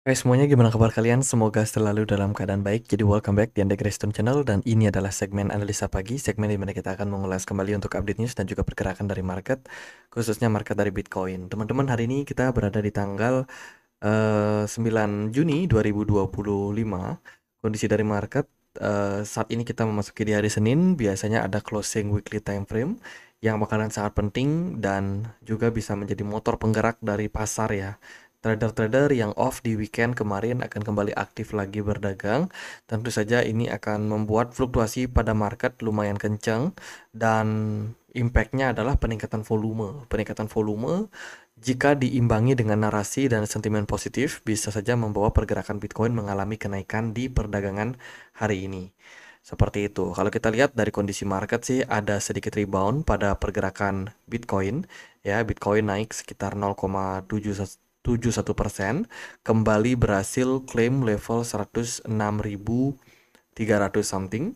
Hai semuanya, gimana kabar kalian? Semoga selalu dalam keadaan baik. Jadi welcome back di Anda Greystone Channel dan ini adalah segmen analisa pagi, segmen di mana kita akan mengulas kembali untuk update news dan juga pergerakan dari market, khususnya market dari Bitcoin. Teman-teman, hari ini kita berada di tanggal 9 Juni 2025. Kondisi dari market saat ini kita memasuki di hari Senin, biasanya ada closing weekly time frame yang bakalan sangat penting dan juga bisa menjadi motor penggerak dari pasar ya. Trader-trader yang off di weekend kemarin akan kembali aktif lagi berdagang. Tentu saja ini akan membuat fluktuasi pada market lumayan kencang dan impactnya adalah peningkatan volume. Peningkatan volume jika diimbangi dengan narasi dan sentimen positif, bisa saja membawa pergerakan Bitcoin mengalami kenaikan di perdagangan hari ini. Seperti itu. Kalau kita lihat dari kondisi market sih ada sedikit rebound pada pergerakan Bitcoin. Ya, Bitcoin naik sekitar 0,71%, kembali berhasil klaim level 106.300 something.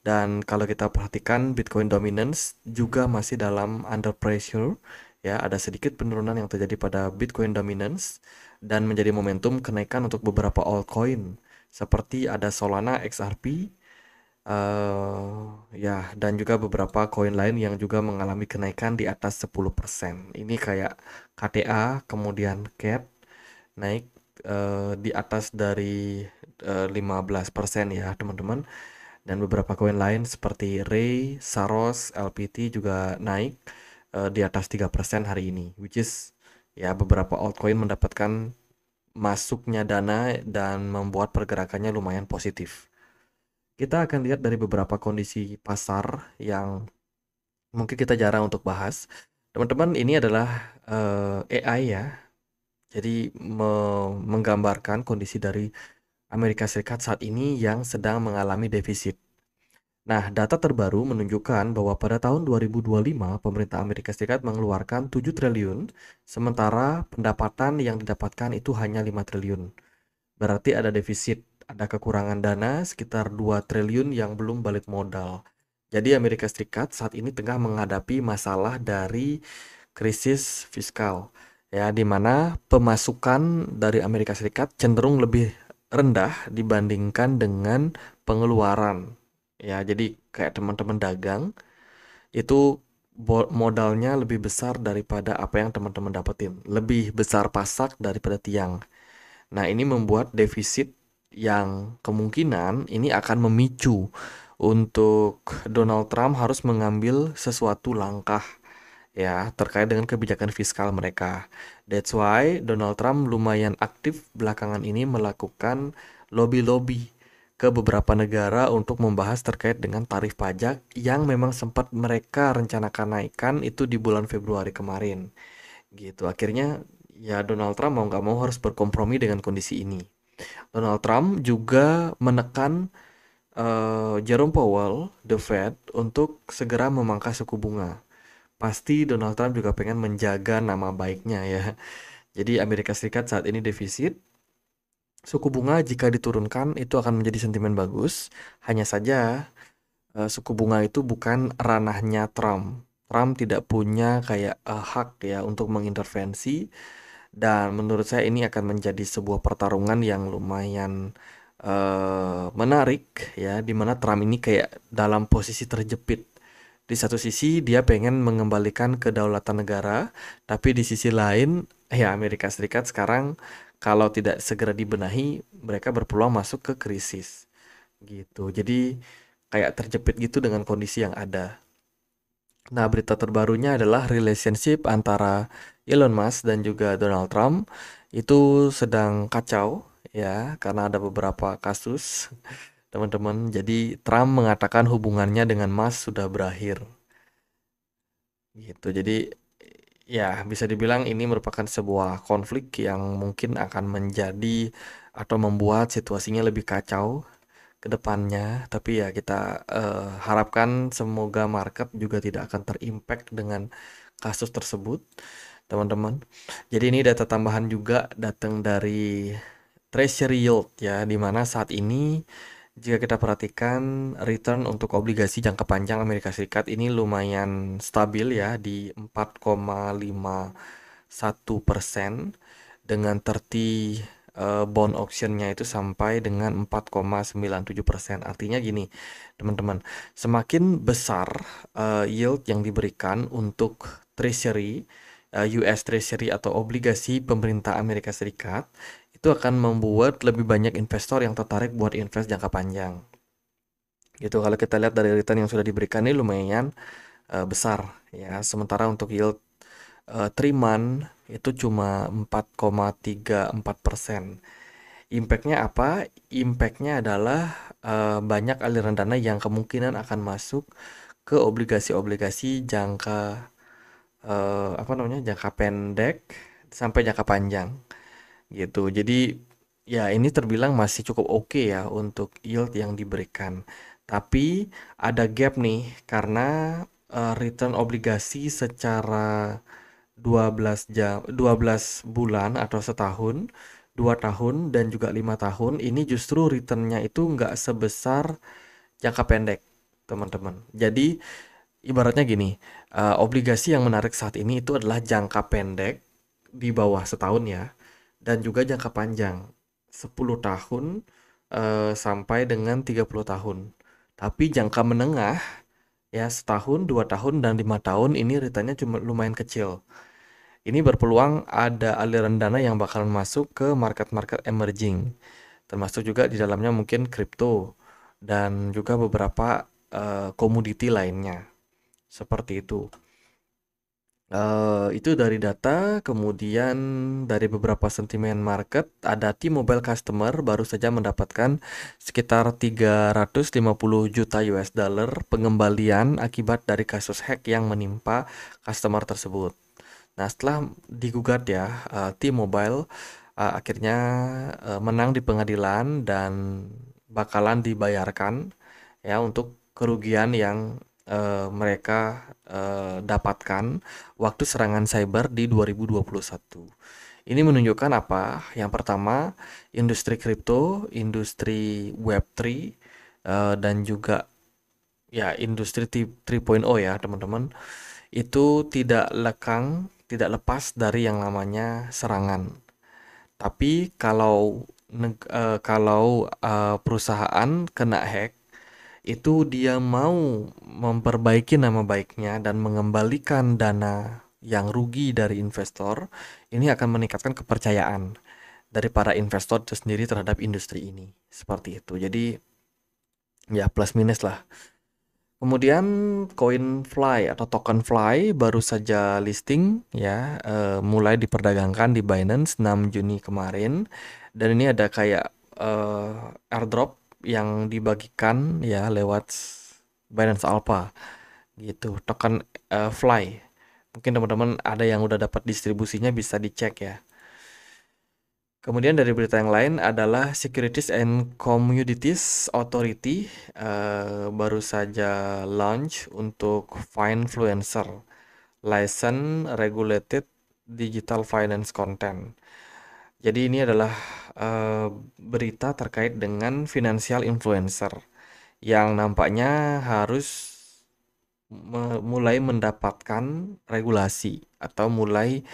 Dan kalau kita perhatikan Bitcoin dominance juga masih dalam under pressure, ya ada sedikit penurunan yang terjadi pada Bitcoin dominance dan menjadi momentum kenaikan untuk beberapa altcoin seperti ada Solana XRP, ya dan juga beberapa koin lain yang juga mengalami kenaikan di atas 10%. Ini kayak KTA, kemudian CAT naik di atas dari 15% ya teman-teman. Dan beberapa koin lain seperti Ray, Saros, LPT juga naik di atas 3% hari ini, which is ya beberapa altcoin mendapatkan masuknya dana dan membuat pergerakannya lumayan positif. Kita akan lihat dari beberapa kondisi pasar yang mungkin kita jarang untuk bahas. Teman-teman, ini adalah AI ya. Jadi menggambarkan kondisi dari Amerika Serikat saat ini yang sedang mengalami defisit. Nah, data terbaru menunjukkan bahwa pada tahun 2025, pemerintah Amerika Serikat mengeluarkan 7 triliun, sementara pendapatan yang didapatkan itu hanya 5 triliun. Berarti ada defisit, ada kekurangan dana sekitar 2 triliun yang belum balik modal. Jadi Amerika Serikat saat ini tengah menghadapi masalah dari krisis fiskal, ya, di mana pemasukan dari Amerika Serikat cenderung lebih rendah dibandingkan dengan pengeluaran. Ya, jadi kayak teman-teman dagang itu modalnya lebih besar daripada apa yang teman-teman dapetin. Lebih besar pasak daripada tiang. Nah, ini membuat defisit yang kemungkinan ini akan memicu untuk Donald Trump harus mengambil sesuatu langkah ya terkait dengan kebijakan fiskal mereka. That's why Donald Trump lumayan aktif belakangan ini melakukan lobby-lobby ke beberapa negara untuk membahas terkait dengan tarif pajak yang memang sempat mereka rencanakan naikkan itu di bulan Februari kemarin. Gitu. Akhirnya ya Donald Trump mau nggak mau harus berkompromi dengan kondisi ini. Donald Trump juga menekan Jerome Powell, the Fed, untuk segera memangkas suku bunga. Pasti Donald Trump juga pengen menjaga nama baiknya ya. Jadi Amerika Serikat saat ini defisit. Suku bunga jika diturunkan itu akan menjadi sentimen bagus. Hanya saja suku bunga itu bukan ranahnya Trump. Trump tidak punya kayak hak ya untuk mengintervensi dan menurut saya ini akan menjadi sebuah pertarungan yang lumayan menarik ya di mana Trump ini kayak dalam posisi terjepit. Di satu sisi dia pengen mengembalikan kedaulatan negara, tapi di sisi lain ya Amerika Serikat sekarang kalau tidak segera dibenahi, mereka berpeluang masuk ke krisis gitu. Jadi kayak terjepit gitu dengan kondisi yang ada. Nah, berita terbarunya adalah relationship antara Elon Musk dan juga Donald Trump itu sedang kacau ya karena ada beberapa kasus teman-teman. Jadi Trump mengatakan hubungannya dengan Musk sudah berakhir gitu. Jadi ya bisa dibilang ini merupakan sebuah konflik yang mungkin akan menjadi atau membuat situasinya lebih kacau ke depannya, tapi ya kita harapkan semoga market juga tidak akan terimpact dengan kasus tersebut, teman-teman. Jadi ini data tambahan juga datang dari Treasury Yield ya, di mana saat ini jika kita perhatikan return untuk obligasi jangka panjang Amerika Serikat ini lumayan stabil ya di 4,51% dengan 30 bond auction-nya itu sampai dengan 4,97%. Artinya gini, teman-teman, semakin besar yield yang diberikan untuk treasury, US Treasury atau obligasi pemerintah Amerika Serikat, itu akan membuat lebih banyak investor yang tertarik buat invest jangka panjang. Gitu, kalau kita lihat dari return yang sudah diberikan ini lumayan besar ya. Sementara untuk yield 3 month itu cuma 4,34%. Impactnya apa? Impactnya adalah banyak aliran dana yang kemungkinan akan masuk ke obligasi-obligasi jangka pendek sampai jangka panjang gitu. Jadi ya ini terbilang masih cukup oke ya untuk yield yang diberikan. Tapi ada gap nih karena return obligasi secara 12 bulan atau setahun, 2 tahun dan juga 5 tahun ini justru returnnya itu nggak sebesar jangka pendek, teman-teman. Jadi ibaratnya gini, obligasi yang menarik saat ini itu adalah jangka pendek di bawah setahun ya, dan juga jangka panjang 10 tahun sampai dengan 30 tahun. Tapi jangka menengah ya setahun, 2 tahun dan 5 tahun ini returnnya cuma lumayan kecil. Ini berpeluang ada aliran dana yang bakalan masuk ke market-market emerging, termasuk juga di dalamnya mungkin kripto dan juga beberapa komoditi lainnya. Seperti itu. Itu dari data, kemudian dari beberapa sentimen market, ada T-Mobile customer baru saja mendapatkan sekitar 350 juta US dollar pengembalian akibat dari kasus hack yang menimpa customer tersebut. Nah, setelah digugat ya, T-Mobile akhirnya menang di pengadilan dan bakalan dibayarkan ya untuk kerugian yang mereka dapatkan waktu serangan cyber di 2021. Ini menunjukkan apa? Yang pertama, industri kripto, industri Web3, dan juga ya industri 3.0 ya, teman-teman. Itu tidak lekang, tidak lepas dari yang namanya serangan. Tapi kalau perusahaan kena hack, itu dia mau memperbaiki nama baiknya dan mengembalikan dana yang rugi dari investor, ini akan meningkatkan kepercayaan dari para investor itu sendiri terhadap industri ini. Seperti itu. Jadi ya plus minus lah. Kemudian koin Fly atau token Fly baru saja listing ya, mulai diperdagangkan di Binance 6 Juni kemarin. Dan ini ada kayak airdrop yang dibagikan ya lewat Binance Alpha gitu. Token Fly. Mungkin teman-teman ada yang udah dapat distribusinya bisa dicek ya. Kemudian dari berita yang lain adalah Securities and Commodities Authority baru saja launch untuk Finefluencer, License Regulated Digital Finance Content. Jadi ini adalah berita terkait dengan financial influencer yang nampaknya harus mulai mendapatkan regulasi atau mulai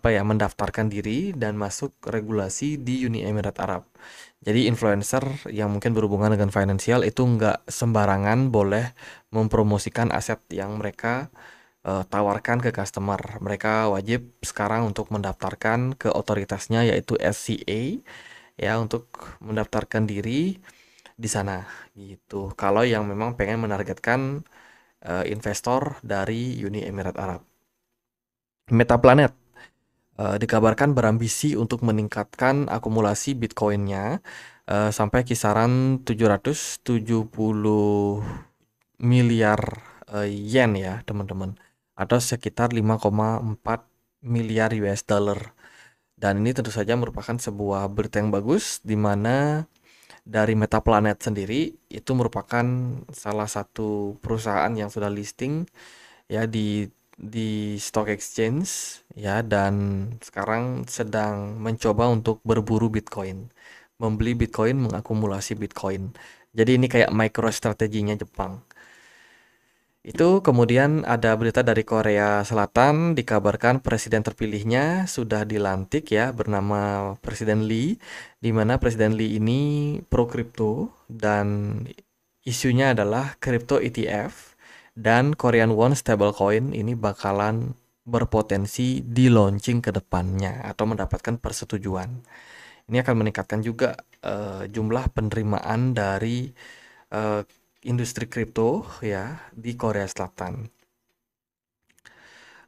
mendaftarkan diri dan masuk regulasi di Uni Emirat Arab. Jadi influencer yang mungkin berhubungan dengan finansial itu nggak sembarangan boleh mempromosikan aset yang mereka tawarkan ke customer. Mereka wajib sekarang untuk mendaftarkan ke otoritasnya yaitu SCA ya untuk mendaftarkan diri di sana gitu. Kalau yang memang pengen menargetkan investor dari Uni Emirat Arab. Metaplanet dikabarkan berambisi untuk meningkatkan akumulasi Bitcoin-nya sampai kisaran 770 miliar yen ya, teman-teman. Atau sekitar 5,4 miliar US dollar. Dan ini tentu saja merupakan sebuah berita yang bagus di mana dari Metaplanet sendiri itu merupakan salah satu perusahaan yang sudah listing ya di stock exchange ya dan sekarang sedang mencoba untuk berburu Bitcoin, membeli Bitcoin, mengakumulasi Bitcoin. Jadi ini kayak micro strateginya Jepang. Itu kemudian ada berita dari Korea Selatan, dikabarkan presiden terpilihnya sudah dilantik ya, bernama Presiden Lee, di mana Presiden Lee ini pro kripto dan isunya adalah crypto ETF dan Korean Won stablecoin ini bakalan berpotensi di launching ke depannya atau mendapatkan persetujuan. Ini akan meningkatkan juga jumlah penerimaan dari eh, industri kripto ya di Korea Selatan.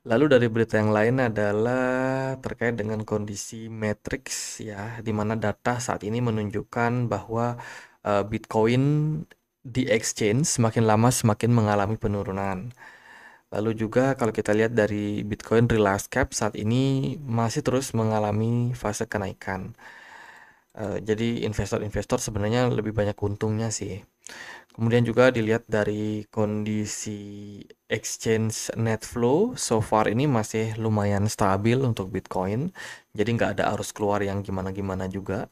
Lalu dari berita yang lain adalah terkait dengan kondisi matrix ya, di mana data saat ini menunjukkan bahwa Bitcoin di exchange semakin lama semakin mengalami penurunan. Lalu juga kalau kita lihat dari Bitcoin Relax Cap saat ini masih terus mengalami fase kenaikan. Jadi investor-investor sebenarnya lebih banyak untungnya sih. Kemudian juga dilihat dari kondisi exchange net flow, so far ini masih lumayan stabil untuk Bitcoin. Jadi nggak ada arus keluar yang gimana-gimana juga.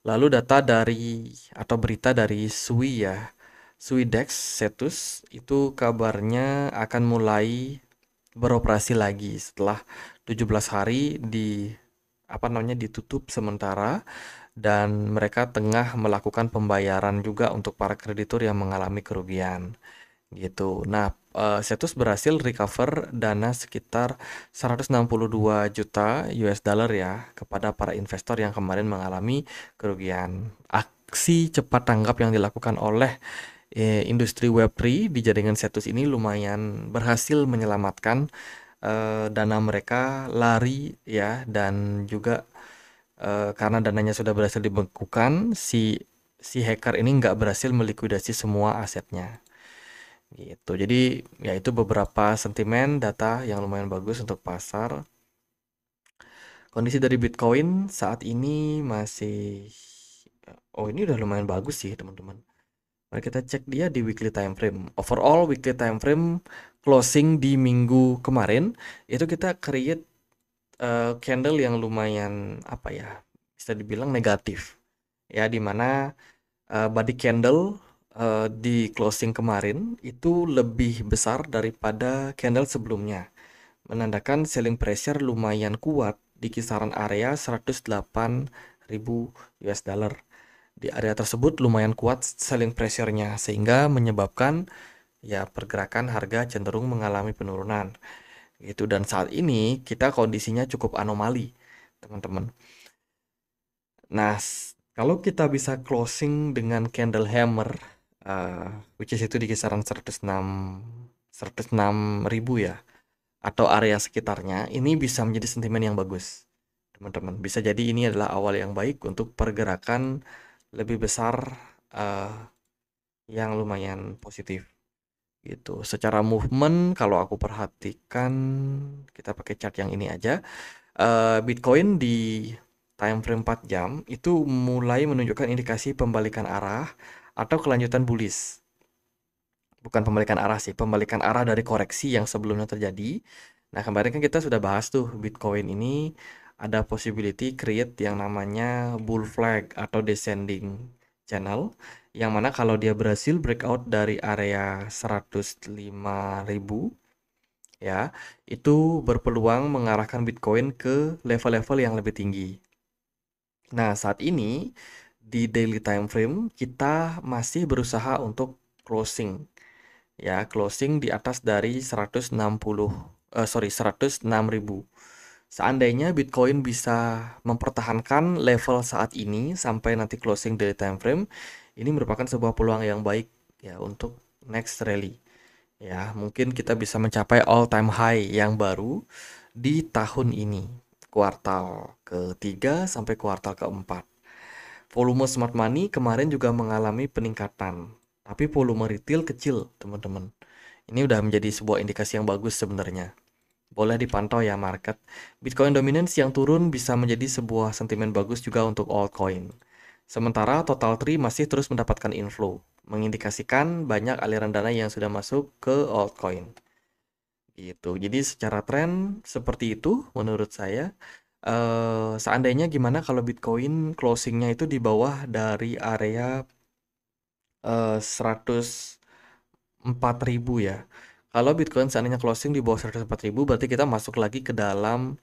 Lalu data dari atau berita dari SUI ya, SUI DEX Cetus itu kabarnya akan mulai beroperasi lagi setelah 17 hari ditutup sementara dan mereka tengah melakukan pembayaran juga untuk para kreditur yang mengalami kerugian gitu. Nah, Cetus berhasil recover dana sekitar 162 juta US dollar ya kepada para investor yang kemarin mengalami kerugian. Aksi cepat tanggap yang dilakukan oleh industri Web3 di jaringan Cetus ini lumayan berhasil menyelamatkan dana mereka lari ya dan juga karena dananya sudah berhasil dibekukan, si hacker ini nggak berhasil melikuidasi semua asetnya. Gitu. Jadi ya itu beberapa sentimen data yang lumayan bagus untuk pasar. Kondisi dari Bitcoin saat ini masih ini udah lumayan bagus sih, teman-teman. Mari kita cek dia di weekly time frame. Overall weekly time frame closing di minggu kemarin itu kita create candle yang lumayan apa ya? Bisa dibilang negatif. Ya, di mana body candle di closing kemarin itu lebih besar daripada candle sebelumnya, menandakan selling pressure lumayan kuat di kisaran area 108.000 US dollar. Di area tersebut lumayan kuat selling pressure-nya sehingga menyebabkan ya pergerakan harga cenderung mengalami penurunan. Gitu, dan saat ini kita kondisinya cukup anomali, teman-teman. Nah, kalau kita bisa closing dengan candle hammer, which is itu di kisaran 106 ribu ya, atau area sekitarnya, ini bisa menjadi sentimen yang bagus, teman-teman. Bisa jadi ini adalah awal yang baik untuk pergerakan lebih besar uh, yang lumayan positif. Gitu. Secara movement, kalau aku perhatikan, kita pakai chart yang ini aja. Bitcoin di time frame 4 jam itu mulai menunjukkan indikasi pembalikan arah atau kelanjutan bullish. Bukan pembalikan arah sih, pembalikan arah dari koreksi yang sebelumnya terjadi. Nah, kemarin kan kita sudah bahas tuh Bitcoin ini ada possibility create yang namanya bull flag atau descending channel, yang mana kalau dia berhasil breakout dari area 105.000 ya, itu berpeluang mengarahkan Bitcoin ke level-level yang lebih tinggi. Nah, saat ini di daily time frame kita masih berusaha untuk closing ya, closing di atas dari 106.000. Seandainya Bitcoin bisa mempertahankan level saat ini sampai nanti closing daily time frame, ini merupakan sebuah peluang yang baik ya untuk next rally. Ya, mungkin kita bisa mencapai all time high yang baru di tahun ini, kuartal ketiga sampai kuartal keempat. Volume smart money kemarin juga mengalami peningkatan, tapi volume retail kecil, teman-teman. Ini udah menjadi sebuah indikasi yang bagus sebenarnya. Boleh dipantau ya market. Bitcoin dominance yang turun bisa menjadi sebuah sentimen bagus juga untuk altcoin. Sementara Total Tree masih terus mendapatkan inflow, mengindikasikan banyak aliran dana yang sudah masuk ke altcoin. Gitu. Jadi secara tren seperti itu menurut saya. Seandainya gimana kalau Bitcoin closingnya itu di bawah dari area 100 4.000 ya. Kalau Bitcoin seandainya closing di bawah 104.000, berarti kita masuk lagi ke dalam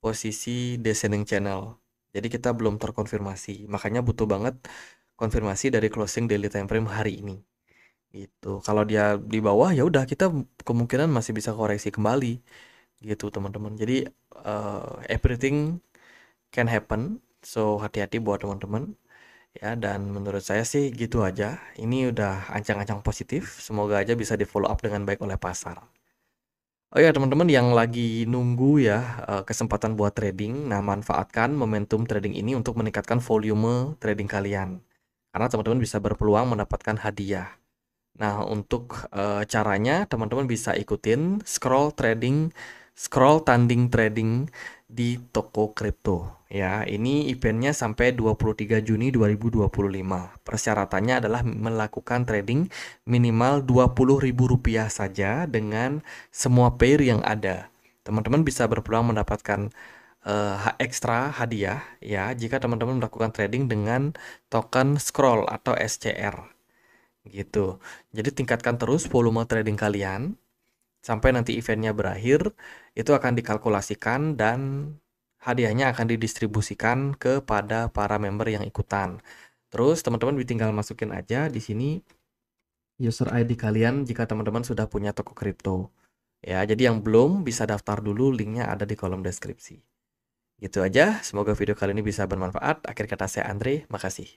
posisi descending channel. Jadi kita belum terkonfirmasi. Makanya butuh banget konfirmasi dari closing daily time frame hari ini. Gitu. Kalau dia di bawah ya udah kita kemungkinan masih bisa koreksi kembali. Gitu, teman-teman. Jadi everything can happen. So hati-hati buat teman-teman. Ya, dan menurut saya sih gitu aja. Ini udah ancang-ancang positif. Semoga aja bisa di follow up dengan baik oleh pasar. Oh ya, teman-teman yang lagi nunggu ya kesempatan buat trading, nah manfaatkan momentum trading ini untuk meningkatkan volume trading kalian. Karena teman-teman bisa berpeluang mendapatkan hadiah. Nah, untuk caranya teman-teman bisa ikutin scroll tanding trading di toko kripto. Ya, ini eventnya sampai 23 Juni 2025. Persyaratannya adalah melakukan trading minimal Rp20.000 saja dengan semua pair yang ada. Teman-teman bisa berpeluang mendapatkan ekstra hadiah ya jika teman-teman melakukan trading dengan token scroll atau SCR. Gitu. Jadi tingkatkan terus volume trading kalian sampai nanti eventnya berakhir, itu akan dikalkulasikan dan hadiahnya akan didistribusikan kepada para member yang ikutan. Terus teman-teman tinggal masukin aja di sini user ID kalian jika teman-teman sudah punya toko kripto. Ya, jadi yang belum bisa daftar dulu, linknya ada di kolom deskripsi. Gitu aja, semoga video kali ini bisa bermanfaat. Akhir kata saya Andre, makasih.